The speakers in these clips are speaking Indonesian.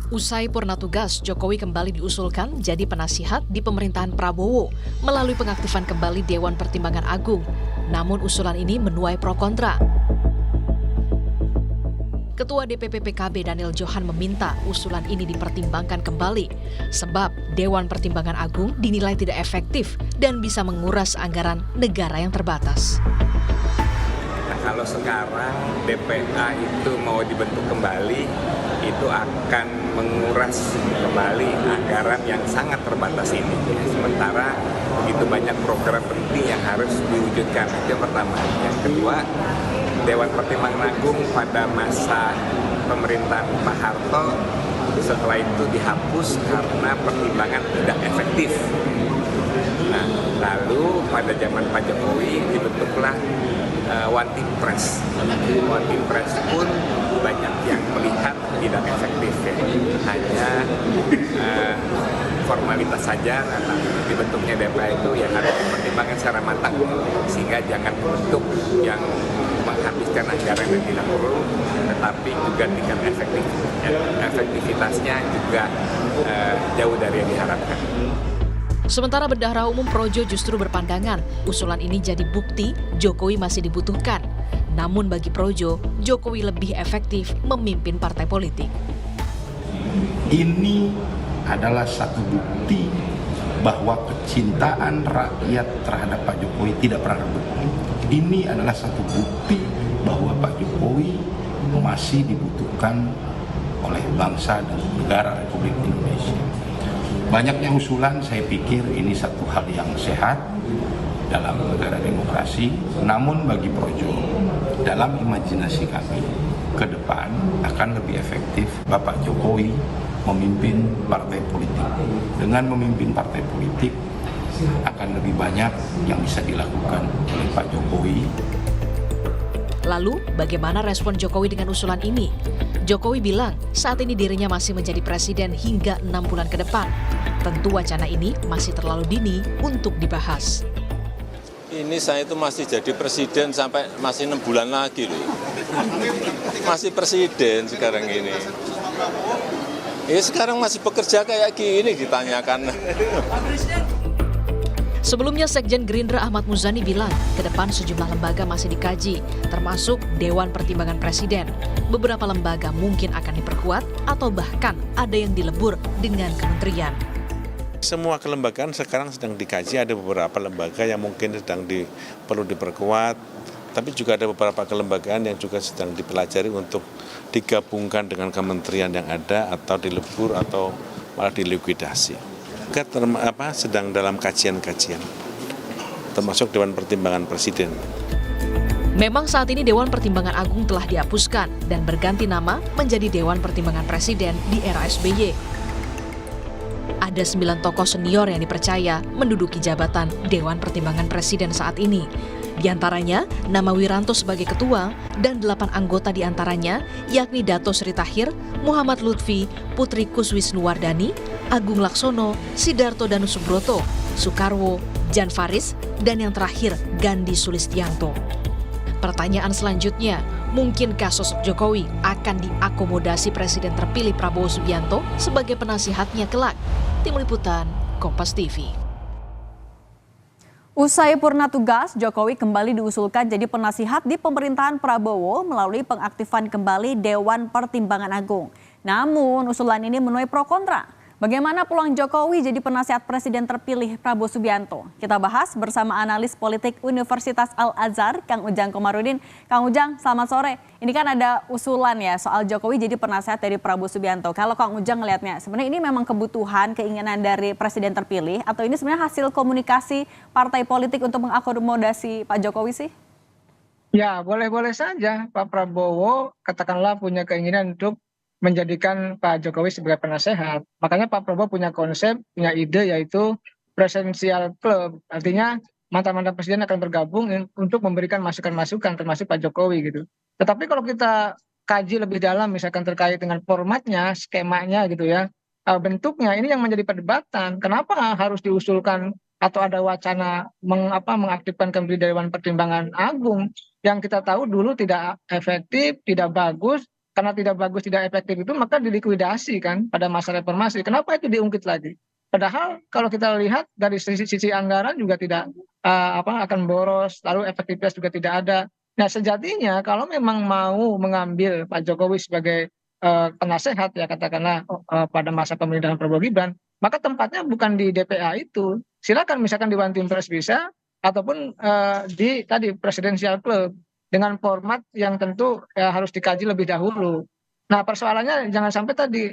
Usai purna tugas, Jokowi kembali diusulkan jadi penasihat di pemerintahan Prabowo melalui pengaktifan kembali Dewan Pertimbangan Agung. Namun usulan ini menuai pro kontra. Ketua DPP PKB Daniel Johan meminta usulan ini dipertimbangkan kembali, sebab Dewan Pertimbangan Agung dinilai tidak efektif dan bisa menguras anggaran negara yang terbatas. Kalau sekarang DPA itu mau dibentuk kembali, itu akan menguras kembali anggaran yang sangat terbatas ini. Sementara begitu banyak program penting yang harus diwujudkan. Itu yang pertama. Yang kedua, Dewan Pertimbangan Agung pada masa pemerintahan Pak Harto setelah itu dihapus karena pertimbangan tidak efektif. Nah, lalu pada zaman Pak Jokowi dibentuklah One Team Press. One Team Press pun banyak yang melihat tidak efektif ya. Hanya formalitas saja. Nah, dibentuknya DPA itu yang harus dipertimbangkan secara matang, sehingga jangan bentuk yang menghabiskan anggaran yang tidak perlu, tetapi juga tingkat efektivitasnya juga jauh dari yang diharapkan. Sementara Bendahara Umum Projo justru berpandangan usulan ini jadi bukti Jokowi masih dibutuhkan. Namun bagi Projo, Jokowi lebih efektif memimpin partai politik. Ini adalah satu bukti bahwa kecintaan rakyat terhadap Pak Jokowi tidak pernah redup. Ini adalah satu bukti bahwa Pak Jokowi masih dibutuhkan oleh bangsa dan negara Republik Indonesia. Banyaknya usulan, saya pikir ini satu hal yang sehat dalam negara demokrasi. Namun bagi Projo, dalam imajinasi kami, ke depan akan lebih efektif Bapak Jokowi memimpin partai politik. Dengan memimpin partai politik, akan lebih banyak yang bisa dilakukan oleh Pak Jokowi. Lalu, bagaimana respon Jokowi dengan usulan ini? Jokowi bilang saat ini dirinya masih menjadi presiden hingga 6 bulan ke depan. Tentu wacana ini masih terlalu dini untuk dibahas. Ini saya itu masih jadi presiden sampai masih 6 bulan lagi loh. Masih presiden sekarang ini. Sekarang masih bekerja kayak gini ditanyakan. Sebelumnya Sekjen Gerindra Ahmad Muzani bilang, ke depan sejumlah lembaga masih dikaji, termasuk Dewan Pertimbangan Presiden. Beberapa lembaga mungkin akan diperkuat atau bahkan ada yang dilebur dengan kementerian. Semua kelembagaan sekarang sedang dikaji, ada beberapa lembaga yang mungkin perlu diperkuat, tapi juga ada beberapa kelembagaan yang juga sedang dipelajari untuk digabungkan dengan kementerian yang ada atau dilebur atau malah dilikuidasi. Sedang dalam kajian-kajian, termasuk Dewan Pertimbangan Presiden. Memang saat ini Dewan Pertimbangan Agung telah dihapuskan dan berganti nama menjadi Dewan Pertimbangan Presiden di era SBY. Ada 9 tokoh senior yang dipercaya menduduki jabatan Dewan Pertimbangan Presiden saat ini. Di antaranya, nama Wiranto sebagai ketua dan 8 anggota di antaranya, yakni Dato Sri Tahir, Muhammad Lutfi, Putri Kuswisnuwardani, Agung Laksono, Sidarto Danusubroto, Soekarwo, Jan Faris, dan yang terakhir Gandhi Sulistianto. Pertanyaan selanjutnya, mungkinkah sosok Jokowi akan diakomodasi Presiden terpilih Prabowo Subianto sebagai penasihatnya kelak? Tim Liputan, Kompas TV. Usai purna tugas, Jokowi kembali diusulkan jadi penasihat di pemerintahan Prabowo melalui pengaktifan kembali Dewan Pertimbangan Agung. Namun usulan ini menuai pro kontra. Bagaimana peluang Jokowi jadi penasihat Presiden terpilih Prabowo Subianto? Kita bahas bersama analis politik Universitas Al-Azhar, Kang Ujang Komarudin. Kang Ujang, selamat sore. Ini kan ada usulan ya soal Jokowi jadi penasihat dari Prabowo Subianto. Kalau Kang Ujang ngelihatnya, sebenarnya ini memang kebutuhan, keinginan dari Presiden terpilih, atau ini sebenarnya hasil komunikasi partai politik untuk mengakomodasi Pak Jokowi sih? Ya, boleh-boleh saja Pak Prabowo katakanlah punya keinginan untuk menjadikan Pak Jokowi sebagai penasehat. Makanya Pak Prabowo punya konsep, punya ide yaitu presidential club. Artinya mantan-mantan presiden akan bergabung untuk memberikan masukan-masukan termasuk Pak Jokowi gitu. Tetapi kalau kita kaji lebih dalam misalkan terkait dengan formatnya, skemanya gitu ya, bentuknya ini yang menjadi perdebatan. Kenapa harus diusulkan atau ada wacana mengaktifkan kembali Dewan Pertimbangan Agung yang kita tahu dulu tidak efektif, tidak bagus, karena tidak bagus, tidak efektif itu maka dilikuidasi kan pada masa reformasi. Kenapa itu diungkit lagi? Padahal kalau kita lihat dari sisi anggaran juga tidak akan boros, lalu efektivitas juga tidak ada. Nah, sejatinya kalau memang mau mengambil Pak Jokowi sebagai penasehat ya katakanlah pada masa pemerintahan Prabowo Gibran, maka tempatnya bukan di DPA itu. Silakan misalkan di One Team Press bisa, ataupun di tadi Presidential Club dengan format yang tentu harus dikaji lebih dahulu. Nah, persoalannya jangan sampai tadi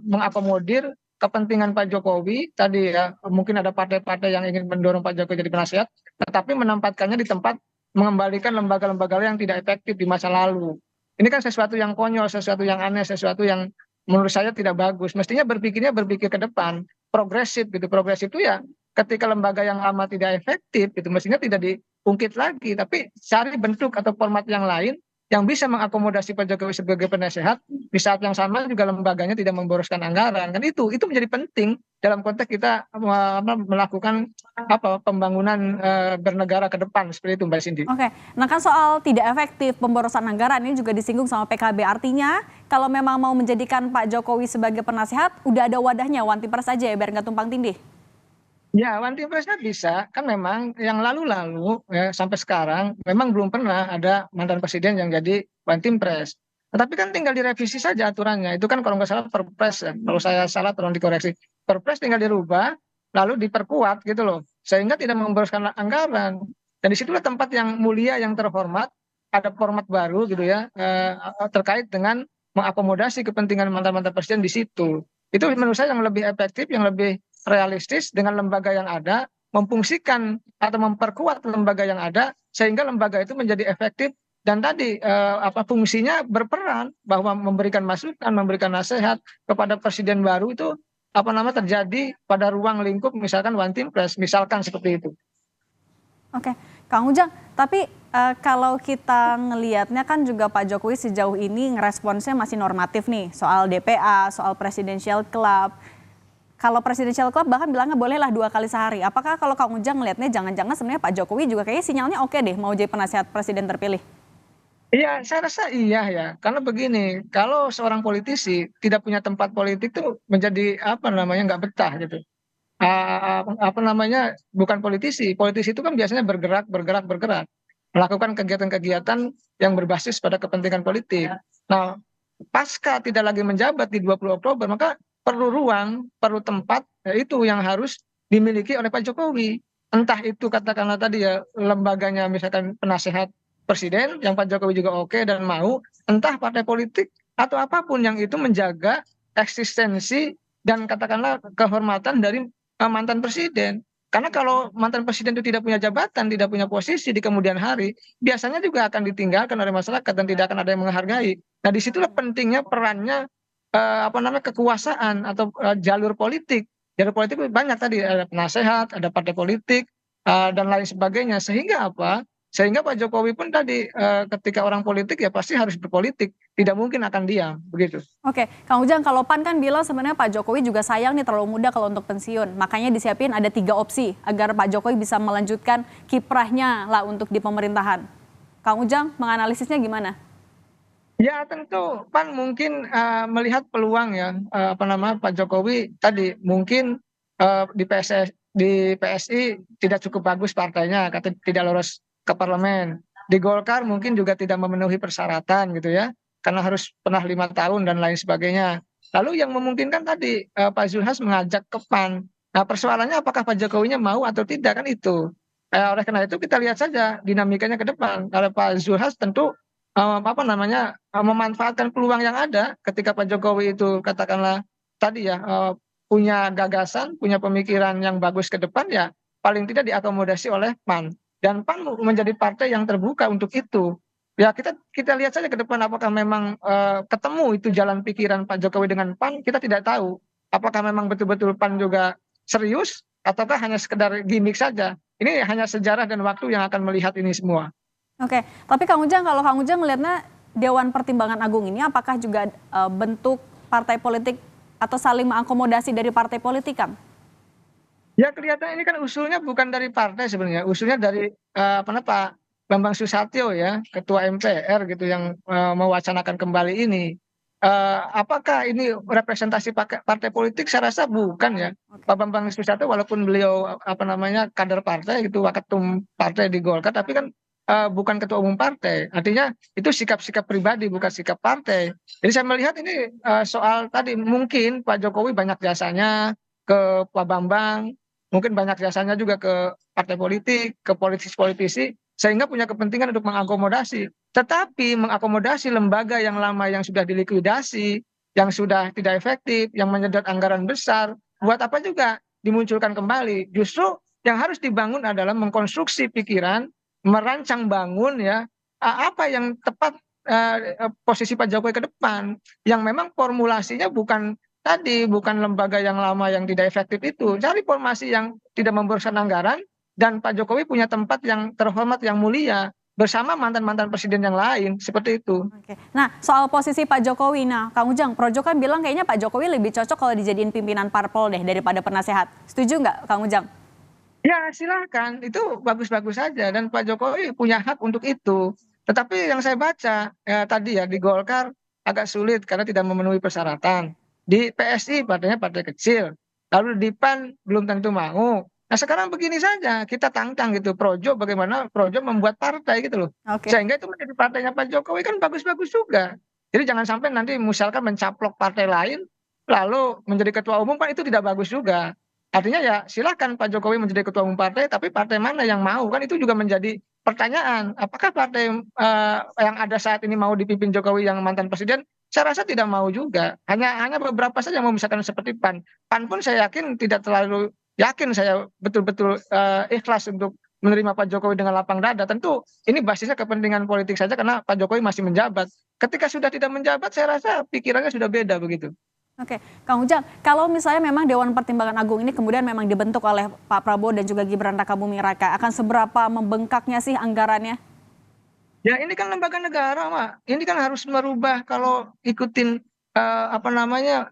mengakomodir kepentingan Pak Jokowi tadi ya, mungkin ada partai-partai yang ingin mendorong Pak Jokowi jadi penasehat, tetapi menempatkannya di tempat mengembalikan lembaga-lembaga yang tidak efektif di masa lalu. Ini kan sesuatu yang konyol, sesuatu yang aneh, sesuatu yang menurut saya tidak bagus. Mestinya berpikir ke depan, progresif gitu. Progresif itu ya ketika lembaga yang lama tidak efektif itu mestinya tidak diungkit lagi, tapi cari bentuk atau format yang lain yang bisa mengakomodasi Pak Jokowi sebagai penasehat di saat yang sama juga lembaganya tidak memboroskan anggaran. Kan itu menjadi penting dalam konteks kita melakukan pembangunan bernegara ke depan seperti itu Mbak Cindy. Oke, nah kan soal tidak efektif pemborosan anggaran ini juga disinggung sama PKB. Artinya kalau memang mau menjadikan Pak Jokowi sebagai penasehat, udah ada wadahnya, One Team Press aja ya biar nggak tumpang tindih. Ya, One Team Press bisa. Kan memang yang lalu-lalu ya, sampai sekarang memang belum pernah ada mantan presiden yang jadi One Team Press. Tetapi kan tinggal direvisi saja aturannya. Itu kan kalau nggak salah Perpres ya. Kalau saya salah tolong dikoreksi. Perpres tinggal dirubah, lalu diperkuat gitu loh. Sehingga tidak memboroskan anggaran. Dan disitulah tempat yang mulia, yang terhormat. Ada format baru gitu ya. Terkait dengan mengakomodasi kepentingan mantan-mantan presiden di situ. Itu menurut saya yang lebih efektif, yang lebih realistis dengan lembaga yang ada, memfungsikan atau memperkuat lembaga yang ada sehingga lembaga itu menjadi efektif dan tadi fungsinya berperan bahwa memberikan masukan, memberikan nasihat kepada presiden baru itu terjadi pada ruang lingkup misalkan One Team Press, misalkan seperti itu. Oke, Kang Ujang, tapi kalau kita ngelihatnya kan juga Pak Jokowi sejauh ini ngeresponsnya masih normatif nih soal DPA, soal Presidential Club. Kalau Presidential Club bahkan bilangnya bolehlah 2 kali sehari. Apakah kalau Kang Ujang ngelihatnya jangan-jangan sebenarnya Pak Jokowi juga kayaknya sinyalnya oke deh mau jadi penasehat presiden terpilih? Iya, saya rasa iya ya. Karena begini, kalau seorang politisi tidak punya tempat politik tuh menjadi nggak betah gitu. Bukan politisi. Politisi itu kan biasanya bergerak, melakukan kegiatan-kegiatan yang berbasis pada kepentingan politik. Nah, pasca tidak lagi menjabat di 20 Oktober, maka perlu ruang, perlu tempat, itu yang harus dimiliki oleh Pak Jokowi. Entah itu katakanlah tadi ya, lembaganya misalkan penasehat presiden, yang Pak Jokowi juga oke dan mau, entah partai politik, atau apapun yang itu menjaga eksistensi dan katakanlah kehormatan dari mantan presiden. Karena kalau mantan presiden itu tidak punya jabatan, tidak punya posisi di kemudian hari, biasanya juga akan ditinggalkan oleh masyarakat dan tidak akan ada yang menghargai. Nah, disitulah pentingnya perannya kekuasaan atau jalur politik. Jalur politik banyak tadi, ada penasehat, ada partai politik dan lain sebagainya. Sehingga Sehingga Pak Jokowi pun tadi ketika orang politik ya pasti harus berpolitik, tidak mungkin akan diam begitu. Oke, Kang Ujang, kalau PAN kan bilang sebenarnya Pak Jokowi juga sayang nih terlalu muda kalau untuk pensiun. Makanya disiapin ada 3 opsi agar Pak Jokowi bisa melanjutkan kiprahnya lah untuk di pemerintahan. Kang Ujang menganalisisnya gimana? Ya tentu PAN mungkin melihat peluang ya Pak Jokowi tadi mungkin di PSI tidak cukup bagus partainya, kata tidak lolos ke parlemen. Di Golkar mungkin juga tidak memenuhi persyaratan gitu ya, karena harus pernah 5 tahun dan lain sebagainya. Lalu yang memungkinkan tadi Pak Zulhas mengajak ke PAN. Nah, persoalannya apakah Pak Jokowinya mau atau tidak kan itu. Oleh karena itu kita lihat saja dinamikanya ke depan. Kalau Pak Zulhas tentu memanfaatkan peluang yang ada ketika Pak Jokowi itu katakanlah tadi ya punya gagasan, punya pemikiran yang bagus ke depan ya paling tidak diakomodasi oleh PAN. Dan PAN menjadi partai yang terbuka untuk itu. Ya kita lihat saja ke depan apakah memang ketemu itu jalan pikiran Pak Jokowi dengan PAN, kita tidak tahu. Apakah memang betul-betul PAN juga serius ataukah hanya sekedar gimmick saja. Ini hanya sejarah dan waktu yang akan melihat ini semua. Oke, tapi Kang Ujang, kalau Kang Ujang melihatnya Dewan Pertimbangan Agung ini apakah juga bentuk partai politik atau saling mengakomodasi dari partai politik, Kang? Ya kelihatan ini kan usulnya bukan dari partai sebenarnya, usulnya dari Pak Bambang Susatyo ya, Ketua MPR gitu yang mewacanakan kembali ini. apakah ini representasi partai politik? Saya rasa bukan ya. Pak Bambang Susatyo walaupun beliau kader partai gitu, waketum partai di Golkar, tapi kan bukan ketua umum partai. Artinya itu sikap-sikap pribadi, bukan sikap partai. Jadi saya melihat ini soal tadi mungkin Pak Jokowi banyak jasanya ke Pak Bambang, mungkin banyak jasanya juga ke partai politik, ke politisi-politisi, sehingga punya kepentingan untuk mengakomodasi. Tetapi mengakomodasi lembaga yang lama yang sudah dilikuidasi, yang sudah tidak efektif, yang menyedot anggaran besar, buat apa juga dimunculkan kembali? Justru yang harus dibangun adalah mengkonstruksi pikiran, merancang bangun ya apa yang tepat posisi Pak Jokowi ke depan, yang memang formulasinya bukan tadi, bukan lembaga yang lama yang tidak efektif itu. Cari formasi yang tidak membosankan anggaran, dan Pak Jokowi punya tempat yang terhormat, yang mulia, bersama mantan-mantan presiden yang lain, seperti itu. Oke. Nah, soal posisi Pak Jokowi, Kang Ujang, Projo kan bilang kayaknya Pak Jokowi lebih cocok kalau dijadiin pimpinan parpol deh daripada penasehat. Setuju nggak, Kang Ujang? Ya, silakan. Itu bagus-bagus saja, dan Pak Jokowi punya hak untuk itu. Tetapi yang saya baca tadi ya, di Golkar agak sulit karena tidak memenuhi persyaratan. Di PSI partainya partai kecil. Lalu di PAN belum tentu mau. Nah, sekarang begini saja, kita tantang gitu Projo, bagaimana Projo membuat partai gitu loh. Oke. Sehingga itu menjadi partainya Pak Jokowi, kan bagus-bagus juga. Jadi jangan sampai nanti misalkan mencaplok partai lain, lalu menjadi ketua umum, kan itu tidak bagus juga. Artinya ya silakan Pak Jokowi menjadi ketua umum partai, tapi partai mana yang mau, kan itu juga menjadi pertanyaan. Apakah partai yang ada saat ini mau dipimpin Jokowi yang mantan presiden? Saya rasa tidak mau juga. Hanya beberapa saja yang mau, misalkan seperti PAN. PAN pun saya yakin tidak terlalu yakin, saya betul-betul ikhlas untuk menerima Pak Jokowi dengan lapang dada. Tentu ini basisnya kepentingan politik saja karena Pak Jokowi masih menjabat. Ketika sudah tidak menjabat, saya rasa pikirannya sudah beda begitu. Oke, Kang Ujang, kalau misalnya memang Dewan Pertimbangan Agung ini kemudian memang dibentuk oleh Pak Prabowo dan juga Gibran Rakabuming Raka, akan seberapa membengkaknya sih anggarannya? Ya ini kan lembaga negara, Mak. Ini kan harus merubah kalau ikutin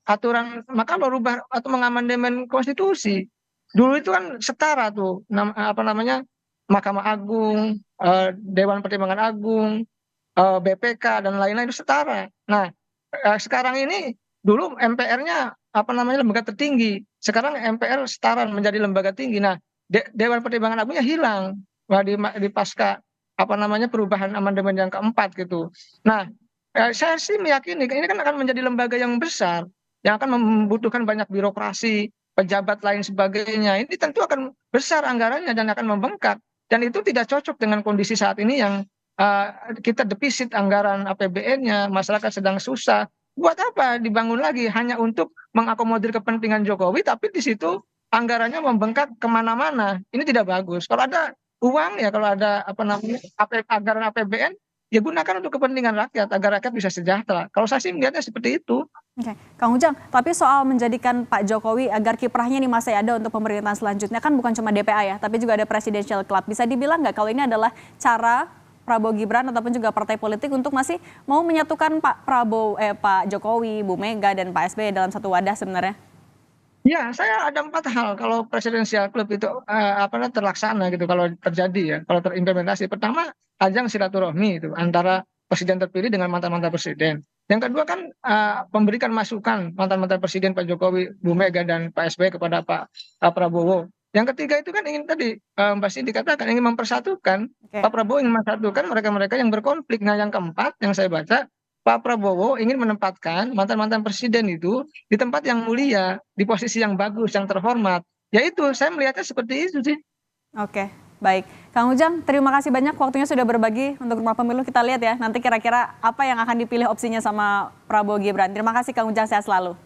aturan, maka merubah atau mengamandemen konstitusi. Dulu itu kan setara tuh, Mahkamah Agung, Dewan Pertimbangan Agung, BPK dan lain-lain itu setara. Nah, sekarang ini dulu MPR-nya lembaga tertinggi, sekarang MPR setara menjadi lembaga tinggi. Nah, Dewan Pertimbangan Agungnya hilang di pasca perubahan amandemen yang keempat gitu. Nah, saya sih meyakini ini kan akan menjadi lembaga yang besar, yang akan membutuhkan banyak birokrasi, pejabat lain sebagainya. Ini tentu akan besar anggarannya dan akan membengkak. Dan itu tidak cocok dengan kondisi saat ini yang kita defisit anggaran APBN-nya, masyarakat sedang susah. Buat apa dibangun lagi hanya untuk mengakomodir kepentingan Jokowi, tapi di situ anggarannya membengkak kemana-mana. Ini tidak bagus. Kalau ada uang ya, kalau ada anggaran APBN, ya gunakan untuk kepentingan rakyat agar rakyat bisa sejahtera. Kalau saya sih melihatnya seperti itu. Oke, Kang Ujang, tapi soal menjadikan Pak Jokowi agar kiprahnya nih masih ada untuk pemerintahan selanjutnya, kan bukan cuma DPA ya, tapi juga ada Presidential Club. Bisa dibilang nggak kalau ini adalah cara Prabowo Gibran ataupun juga partai politik untuk masih mau menyatukan Pak Jokowi, Bu Mega dan Pak SBY dalam satu wadah sebenarnya? Ya, saya ada 4 hal kalau Presidential Club itu terlaksana gitu, kalau terjadi ya, kalau terimplementasi. Pertama, ajang silaturahmi itu antara presiden terpilih dengan mantan-mantan presiden. Yang kedua kan memberikan masukan mantan-mantan presiden Pak Jokowi, Bu Mega dan Pak SBY kepada Pak Prabowo. Yang ketiga itu kan ingin tadi Mbak Cindy dikatakan ingin mempersatukan. Oke. Pak Prabowo ingin mempersatukan mereka-mereka yang berkonflik. Nah, yang keempat yang saya baca, Pak Prabowo ingin menempatkan mantan-mantan presiden itu di tempat yang mulia, di posisi yang bagus, yang terhormat. Ya itu, saya melihatnya seperti itu sih. Oke, baik. Kang Ujang, terima kasih banyak waktunya sudah berbagi untuk Rumah Pemilu. Kita lihat ya nanti kira-kira apa yang akan dipilih opsinya sama Prabowo Gibran. Terima kasih Kang Ujang, sehat selalu.